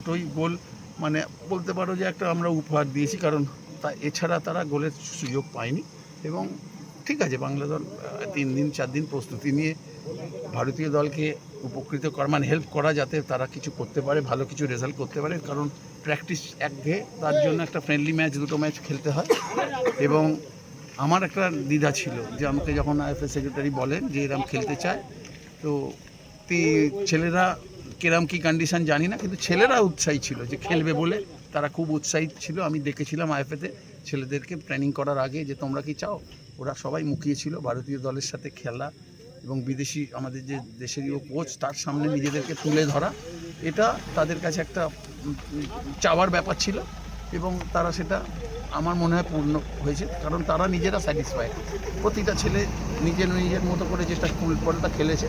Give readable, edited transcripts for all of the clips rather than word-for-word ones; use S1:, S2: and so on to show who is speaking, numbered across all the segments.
S1: দুটোই গোল মানে বলতে পারো যে একটা আমরা উপহার দিয়েছি, কারণ এছাড়া তারা গোলের সুযোগ পায়নি। এবং ঠিক আছে, বাংলা দল 3 দিন 4 দিন প্রস্তুতি নিয়ে ভারতীয় দলকে উপকৃত করা মানে হেল্প করা, যাতে তারা কিছু করতে পারে, ভালো কিছু রেজাল্ট করতে পারে। কারণ প্র্যাকটিস একঘেয়ে, তার জন্য একটা ফ্রেন্ডলি ম্যাচ, দুটো ম্যাচ খেলতে হয়। এবং আমার একটা দ্বিধা ছিল যে আমাকে যখন আইএফএ সেক্রেটারি বলেন যে এরম খেলতে চায়, তো ছেলেরা কিরম কী কন্ডিশন জানি না, কিন্তু ছেলেরা উৎসাহী ছিল যে খেলবে বলে, তারা খুব উৎসাহী ছিল। আমি দেখেছিলাম আইএফএতে ছেলেদেরকে ট্রেনিং করার আগে যে তোমরা কি চাও, ওরা সবাই মুখিয়েছিল ভারতীয় দলের সাথে খেলা এবং বিদেশি আমাদের যে দেশেরই কোচ, তার সামনে নিজেদেরকে তুলে ধরা, এটা তাদের কাছে একটা চাওয়ার ব্যাপার ছিল। এবং তারা সেটা আমার মনে হয় পূর্ণ হয়েছে, কারণ তারা নিজেরা স্যাটিসফাইড। প্রতিটা ছেলে নিজের মতো করে যেটা ফুটবলটা খেলেছে,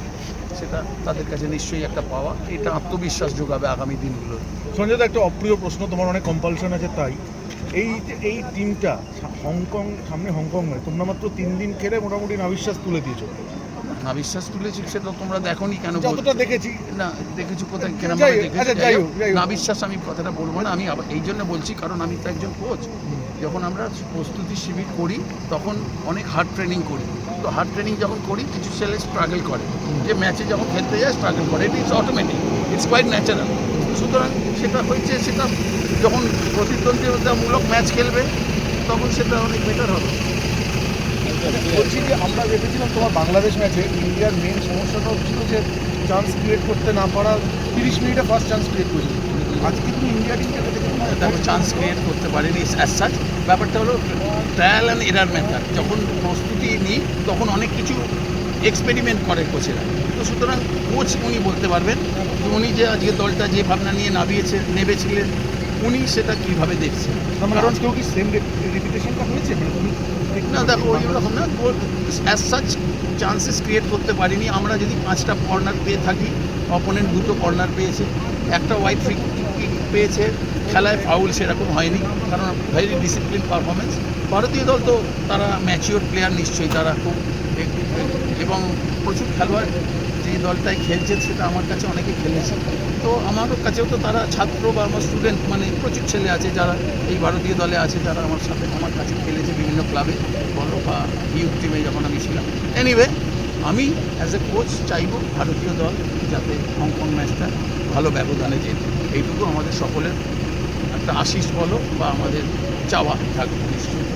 S1: সেটা তাদের কাছে নিশ্চয়ই একটা পাওয়া। এটা আত্মবিশ্বাস যোগাবে আগামী দিনগুলো।
S2: সঞ্জয় দা, একটা অপ্রিয় প্রশ্ন, তোমার অনেক কম্পালশন আছে, তাই এই টিমটা সামনে হংকং নয়, তোমরা মাত্র 3 দিন খেলে মোটামুটি নাবিশ্বাস তুলে দিয়েছো।
S1: নাবিশ্বাস তুলেছি সেটা তোমরা দেখোনি কেন?
S2: যতটা দেখেছি
S1: না, দেখেছি কোথায় কেন? নাবিশ্বাস আমি কথাটা বলবো না, আমি আবার এই জন্য বলছি কারণ আমি তো একজন কোচ। যখন আমরা প্রস্তুতি শিবির করি তখন অনেক হার্ড ট্রেনিং করি। তো হার্ড ট্রেনিং যখন করি, কিছু ছেলে স্ট্রাগল করে, যে ম্যাচে যখন খেলতে যায় স্ট্রাগল করে, it is automatic, it's quite natural. সুতরাং সেটা হচ্ছে, সেটা যখন প্রতিদ্বন্দ্বিতামূলক ম্যাচ খেলবে তখন সেটা অনেক বেটার হবে।
S2: বলছি যে আমরা দেখেছিলাম তোমার বাংলাদেশ ম্যাচে ইন্ডিয়ার মেন সমস্যাটা হচ্ছিল যে চান্স ক্রিয়েট করতে না পারা। 30 মিনিটে ফার্স্ট চান্স ক্রিয়েট করেছিল। আজকে তুমি ইন্ডিয়া টিমটাকে
S1: দেখো, চান্স ক্রিয়েট করতে পারেনি অ্যাজ সাচ। ব্যাপারটা হলো ট্রায়াল অ্যান্ড এরার মেথড। যখন প্রস্তুতি নিই তখন অনেক কিছু এক্সপেরিমেন্ট করে কোচেরা। তো সুতরাং কোচ উনি বলতে পারবেন, উনি যে আজকে দলটা যে ভাবনা নিয়ে নেমেছিলেন, উনি সেটা কীভাবে দেখছেন।
S2: কারণ কেউ কি সেম রিপিটেশনটা হয়েছে?
S1: না দেখো, ওই রকম না, অ্যাজ সাচ চান্সেস ক্রিয়েট করতে পারিনি আমরা। যদি 5টা কর্নার পেয়ে থাকি, অপোনেন্ট 2টো কর্নার পেয়েছে, একটা ওয়াইড ফ্রি কিক পেয়েছে, খেলায় ফাউল সেরকম হয়নি, কারণ ভেরি ডিসিপ্লিন পারফরমেন্স। ভারতীয় দল তো তারা ম্যাচিওর প্লেয়ার নিশ্চয়ই, তারা খুব এবং প্রচুর খেলোয়াড় যে দলটায় খেলছে সেটা আমার কাছে অনেকে খেলেছে। তো আমার কাছেও তো তারা ছাত্র বা আমার স্টুডেন্ট, মানে প্রচুর ছেলে আছে যারা এই ভারতীয় দলে আছে, যারা আমার কাছে খেলেছে বিভিন্ন ক্লাবে বলো বা ইউথ টিমে যখন আমি ছিলাম। এনিওয়ে, আমি অ্যাজ এ কোচ চাইব ভারতীয় দল যাতে হংকং ম্যাচটা ভালো ব্যবধানে জেতে। এইটুকু আমাদের সকলের একটা আশিস বলো বা আমাদের চাওয়া থাকবে নিশ্চয়ই।